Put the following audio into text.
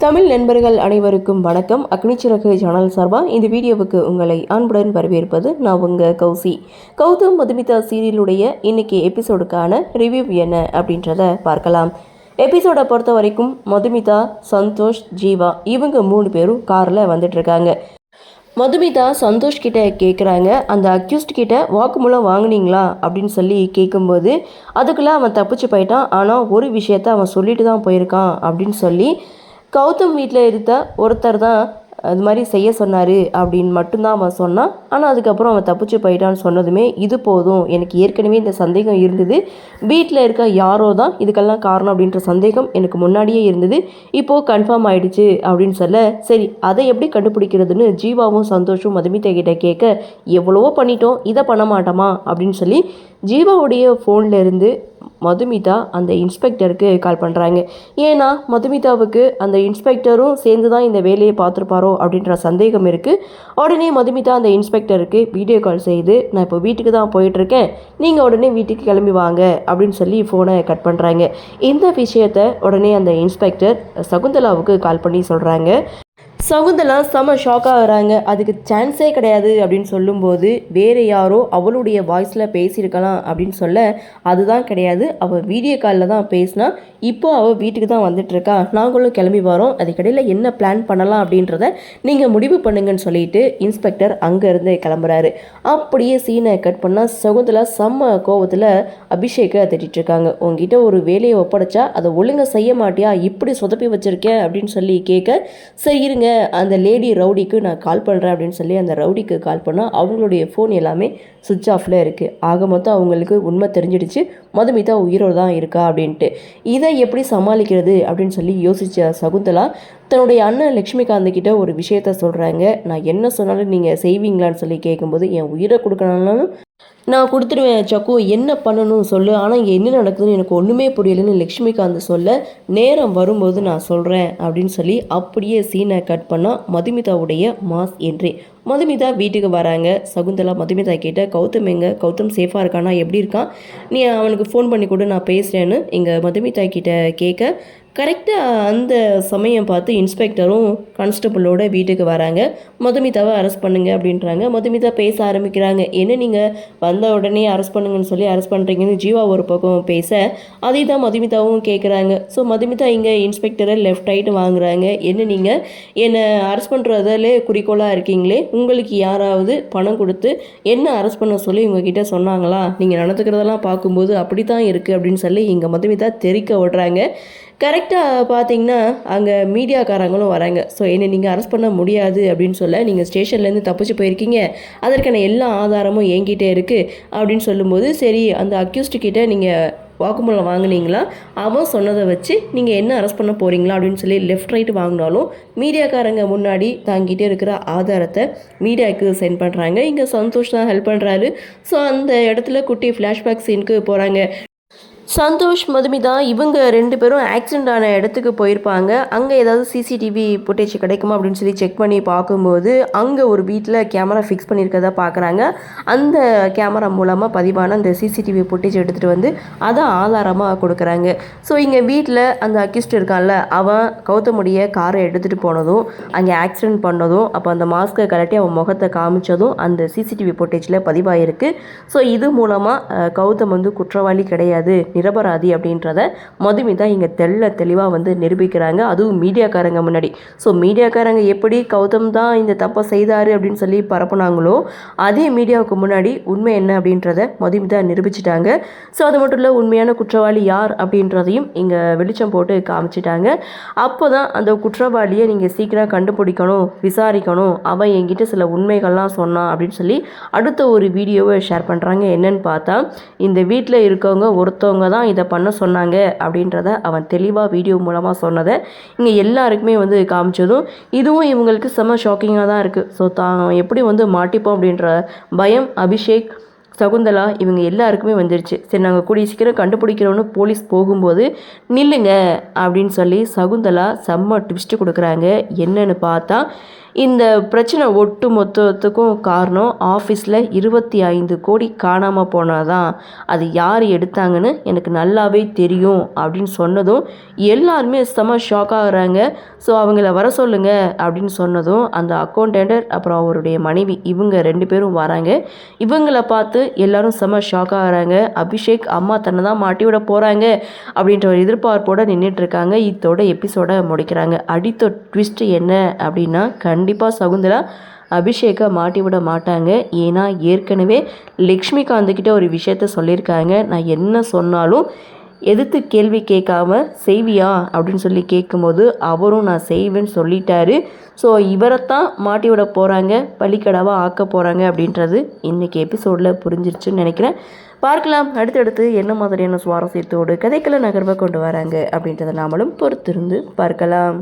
தமிழ் நண்பர்கள் அனைவருக்கும் வணக்கம். அக்னிச்சிறகு சேனல் சார்பாக இந்த வீடியோவுக்கு உங்களை அன்புடன் வரவேற்பது நான் உங்கள் கௌசி. கௌதம் மதுமிதா சீரியலுடைய இன்னைக்கு எபிசோடுக்கான ரிவ்யூ என்ன அப்படின்றத பார்க்கலாம். எபிசோடை பொறுத்த வரைக்கும் மதுமிதா, சந்தோஷ், ஜீவா இவங்க 3 பேரும் காரில் வந்துட்டுருக்காங்க. மதுமிதா சந்தோஷ் கிட்ட கேட்குறாங்க, அந்த அக்யூஸ்ட் கிட்ட வாக்குமூலம் வாங்கினீங்களா அப்படின்னு சொல்லி கேட்கும்போது, அதுக்குள்ளே அவன் தப்பிச்சு போயிட்டான், ஆனால் ஒரு விஷயத்த அவன் சொல்லிட்டு தான் போயிருக்கான் அப்படின்னு சொல்லி கௌதம் வீட்டில் இருந்த ஒருத்தர் தான் அது மாதிரி செய்ய சொன்னார் அப்படின்னு மட்டும்தான் அவன் சொன்னான். ஆனால் அதுக்கப்புறம் அவன் தப்பிச்சு போயிட்டான்னு சொன்னதுமே, இது போதும், எனக்கு ஏற்கனவே இந்த சந்தேகம் இருந்தது, வீட்டில் இருக்க யாரோ தான் இதுக்கெல்லாம் காரணம் அப்படின்ற சந்தேகம் எனக்கு முன்னாடியே இருந்தது, இப்போது கன்ஃபார்ம் ஆகிடுச்சு அப்படின்னு சொல்ல, சரி அதை எப்படி கண்டுபிடிக்கிறதுன்னு ஜீவாவும் சந்தோஷும் மதுமிதா கிட்ட கேட்க, எவ்வளவோ பண்ணிட்டோம், இதை பண்ண மாட்டோமா அப்படின்னு சொல்லி ஜீவாவுடைய ஃபோனில் இருந்து மதுமிதா அந்த இன்ஸ்பெக்டருக்கு கால் பண்ணுறாங்க. ஏன்னா மதுமிதாவுக்கு அந்த இன்ஸ்பெக்டரும் சேர்ந்து தான் இந்த வேலையை பார்த்துருப்பாரோ அப்படின்ற சந்தேகம் இருக்குது. உடனே மதுமிதா அந்த இன்ஸ்பெக்டருக்கு வீடியோ கால் செய்து, நான் இப்போ வீட்டுக்கு தான் போயிட்டுருக்கேன், நீங்கள் உடனே வீட்டுக்கு கிளம்பி வாங்க அப்படின்னு சொல்லி ஃபோனை கட் பண்ணுறாங்க. இந்த விஷயத்தை உடனே அந்த இன்ஸ்பெக்டர் சகுந்தலாவுக்கு கால் பண்ணி சொல்கிறாங்க. சகுந்தலா செம ஷாக்காக வராங்க. அதுக்கு சான்ஸே கிடையாது அப்படின்னு சொல்லும்போது, வேறு யாரோ அவளுடைய வாய்ஸில் பேசியிருக்கலாம் அப்படின்னு சொல்ல, அதுதான் கிடையாது, அவள் வீடியோ காலில் தான் பேசினா, இப்போது அவள் வீட்டுக்கு தான் வந்துட்டுருக்கா, நாங்களும் கிளம்பி வரோம், அதுக்கடையில் என்ன பிளான் பண்ணலாம் அப்படின்றத நீங்கள் முடிவு பண்ணுங்கன்னு சொல்லிட்டு இன்ஸ்பெக்டர் அங்கேருந்து கிளம்புறாரு. அப்படியே சீனை கட் பண்ணால் சகுந்தலா செம்ம கோவத்தில் அபிஷேக்கை திட்டிருக்காங்க. உங்ககிட்ட ஒரு வேலையை ஒப்படைச்சா அதை ஒழுங்காக செய்ய மாட்டியா, இப்படி சொதப்பி வச்சுருக்கேன் அப்படின்னு சொல்லி கேட்க, சரி இருங்க அந்த லேடி ரவுடிக்கு நான் கால் பண்ணுறேன் அப்படின்னு சொல்லி அந்த ரவுடிக்கு கால் பண்ணால் அவங்களுடைய ஃபோன் எல்லாமே சுவிட்ச் ஆஃபில் இருக்குது. ஆக மொத்தம் அவங்களுக்கு உண்மை தெரிஞ்சிடுச்சு, மதுமிதா உயிரோடு தான் இருக்கா அப்படின்ட்டு. இதை எப்படி சமாளிக்கிறது அப்படின்னு சொல்லி யோசித்த சகுந்தலா தன்னுடைய அண்ணன் லக்ஷ்மிகாந்த் கிட்ட ஒரு விஷயத்த சொல்கிறாங்க. நான் என்ன சொன்னாலும் நீங்கள் செய்வீங்களான்னு சொல்லி கேட்கும்போது, என் உயிரை கொடுக்கணும்னாலும் நான் கொடுத்துருவேன் சக்கு, என்ன பண்ணணும் சொல்லு, ஆனால் இங்கே என்ன நடக்குதுன்னு எனக்கு ஒன்றுமே புரியலைன்னு லக்ஷ்மிகாந்த் சொல்ல, நேரம் வரும்போது நான் சொல்கிறேன் அப்படின்னு சொல்லி அப்படியே சீனை கட் பண்ணால் மதுமிதாவுடைய மாஸ் என்ட்ரி. மதுமிதா வீட்டுக்கு வராங்க. சகுந்தலா மதுமிதா கிட்ட, கௌதம் எங்க, கௌதம் சேஃபாக இருக்கானா, எப்படி இருக்கான், நீ அவனுக்கு ஃபோன் பண்ணி கொடு, நான் பேசுகிறேன்னு இங்கே மதுமிதா கிட்ட கேட்க, கரெக்டாக அந்த சமயம் பார்த்து இன்ஸ்பெக்டரும் கான்ஸ்டபிளோட வீட்டுக்கு வராங்க. மதுமிதாவை அரெஸ்ட் பண்ணுங்க அப்படின்றாங்க. மதுமிதா பேச ஆரம்பிக்கிறாங்க. என்ன நீங்கள் வந்த உடனே அரெஸ்ட் பண்ணுங்கன்னு சொல்லி அரெஸ்ட் பண்ணுறீங்கன்னு ஜீவா ஒரு பக்கம் பேச, அதை தான் மதுமிதாவும் கேட்குறாங்க. ஸோ மதுமிதா இங்கே இன்ஸ்பெக்டரை லெஃப்ட் ரைட்டு வாங்குறாங்க. என்ன நீங்கள் என்னை அரெஸ்ட் பண்ணுறதிலே குறிக்கோளாக இருக்கீங்களே, உங்களுக்கு யாராவது பணம் கொடுத்து என்ன அரெஸ்ட் பண்ண சொல்லி உங்ககிட்ட சொன்னாங்களா, நீங்கள் நடந்துக்கிறதெல்லாம் பார்க்கும்போது அப்படி தான் இருக்குது அப்படின்னு சொல்லி இங்கே மதுமிதா தெரிக்க விடுறாங்க. கரெக்டாக பார்த்தீங்கன்னா அங்கே மீடியாக்காரங்களும் வராங்க. ஸோ என்னை நீங்கள் அரெஸ்ட் பண்ண முடியாது அப்படின்னு சொல்ல, நீங்கள் ஸ்டேஷன்லேருந்து தப்பிச்சு போயிருக்கீங்க, அதற்கான எல்லா ஆதாரமும் என்கிட்டே இருக்குது அப்படின்னு சொல்லும்போது, சரி அந்த அக்யூஸ்டுக்கிட்ட நீங்கள் வாக்குமூலம் வாங்கினீங்களா, அவன் சொன்னதை வச்சு நீங்கள் என்ன அரெஸ்ட் பண்ண போகிறீங்களா அப்படின்னு சொல்லி லெஃப்ட் ரைட்டு வாங்கினாலும் மீடியாக்காரங்க முன்னாடி தாங்கிட்டே இருக்கிற ஆதாரத்தை மீடியாவுக்கு சென்ட் பண்ணுறாங்க. இங்கே சந்தோஷ் தான் ஹெல்ப் பண்ணுறாரு. ஸோ அந்த இடத்துல குட்டி ஃப்ளாஷ்பேக் சீனுக்கு போகிறாங்க. சந்தோஷ், மதுமிதா இவங்க 2 பேரும் ஆக்சிடெண்ட் ஆன இடத்துக்கு போயிருப்பாங்க. அங்கே ஏதாவது சிசிடிவி ஃபுட்டேஜ் கிடைக்குமா அப்படின்னு சொல்லி செக் பண்ணி பார்க்கும்போது, அங்கே ஒரு வீட்டில் கேமரா ஃபிக்ஸ் பண்ணியிருக்கதா பார்க்குறாங்க. அந்த கேமரா மூலமாக பதிவான அந்த சிசிடிவி ஃபுட்டேஜ் எடுத்துகிட்டு வந்து அதை ஆதாரமாக கொடுக்குறாங்க. ஸோ இங்கே வீட்டில் அந்த அக்யூஸ்ட் இருக்கான்ல, அவன் கௌதமுடைய காரை எடுத்துகிட்டு போனதும், அங்கே ஆக்சிடெண்ட் பண்ணதும், அப்போ அந்த மாஸ்க்கை கழட்டி அவன் முகத்தை காமிச்சதும் அந்த சிசிடிவி ஃபுட்டேஜில் பதிவாயிருக்கு. ஸோ இது மூலமாக கௌதம் வந்து குற்றவாளி கிடையாது, நிரபராதி அப்படின்றத மதுமிதா இங்கே தெளிவாக வந்து நிரூபிக்கிறாங்க. அதுவும் மீடியாக்காரங்க முன்னாடி. ஸோ மீடியாக்காரங்க எப்படி கௌதம் தான் இந்த தப்பை செய்தார் அப்படின்னு சொல்லி பரப்புனாங்களோ, அதே மீடியாவுக்கு முன்னாடி உண்மை என்ன அப்படின்றத மதுமிதா நிரூபிச்சிட்டாங்க. ஸோ அது மட்டும் இல்லை, உண்மையான குற்றவாளி யார் அப்படின்றதையும் இங்கே வெளிச்சம் போட்டு காமிச்சிட்டாங்க. அப்போ தான் அந்த குற்றவாளியை நீங்கள் சீக்கிரம் கண்டுபிடிக்கணும், விசாரிக்கணும், அவன் என்கிட்ட சில உண்மைகள்லாம் சொன்னான் அப்படின்னு சொல்லி அடுத்த ஒரு வீடியோவை ஷேர் பண்ணுறாங்க. என்னன்னு பார்த்தா, இந்த வீட்டில் இருக்கவங்க ஒருத்தவங்க தான் இதை பண்ண சொன்னாங்க அப்படின்றத அவன் தெளிவாக வீடியோ மூலமாக சொன்னதை இங்கே எல்லாருக்குமே வந்து காமிச்சதும், இதுவும் இவங்களுக்கு செம்ம ஷாக்கிங்காக தான் இருக்குது. ஸோ தான் எப்படி வந்து மாட்டிப்போம் அப்படின்ற பயம் அபிஷேக், சகுந்தலா இவங்க எல்லாருக்குமே வந்துடுச்சு. சரி நாங்கள் கூடிய சீக்கிரம் கண்டுபிடிக்கிறோன்னு போலீஸ் போகும்போது, நில்லுங்க அப்படின்னு சொல்லி சகுந்தலா செம்ம ட்விஸ்ட்டு கொடுக்குறாங்க. என்னன்னு பார்த்தா, இந்த பிரச்சனை ஒட்டு மொத்தத்துக்கும் காரணம் ஆஃபீஸில் 25 கோடி காணாமல் போனதான், அது யார் எடுத்தாங்கன்னு எனக்கு நல்லாவே தெரியும் அப்படின்னு சொன்னதும் எல்லாருமே செம ஷாக் ஆகுறாங்க. ஸோ அவங்கள வர சொல்லுங்க அப்படின்னு சொன்னதும் அந்த அக்கௌண்டன்ட் அப்புறம் அவருடைய மனைவி இவங்க 2 பேரும் வராங்க. இவங்கள பார்த்து எல்லாரும் செம ஷாக் ஆகுறாங்க. அபிஷேக் அம்மா தன்னை தான் மாட்டி விட போகிறாங்க அப்படின்ற ஒரு எதிர்பார்ப்போடு நின்றுட்டுருக்காங்க. இதோட எபிசோட முடிக்கிறாங்க. அடுத்த ட்விஸ்ட் என்ன அப்படின்னா, கண்டிப்பாக சகுந்தலா அபிஷேக்கை மாட்டி விட மாட்டாங்க. ஏன்னா ஏற்கனவே லக்ஷ்மிகாந்த்கிட்ட ஒரு விஷயத்த சொல்லியிருக்காங்க, நான் என்ன சொன்னாலும் எதிர்த்து கேள்வி கேட்காம செய்வியா அப்படின்னு சொல்லி கேட்கும்போது அவரும் நான் செய்வேன்னு சொல்லிட்டாரு. ஸோ இவரைத்தான் மாட்டி விட போகிறாங்க, பலிக்கடாவாக ஆக்க போகிறாங்க அப்படின்றது இன்றைக்கி எபிசோடில் புரிஞ்சிருச்சுன்னு நினைக்கிறேன். பார்க்கலாம் அடுத்தடுத்து என்ன மாதிரியான சுவாரஸ்யத்தோடு கதைக்கள நகர்வை கொண்டு வராங்க அப்படின்றத நாமளும் பொறுத்திருந்து பார்க்கலாம்.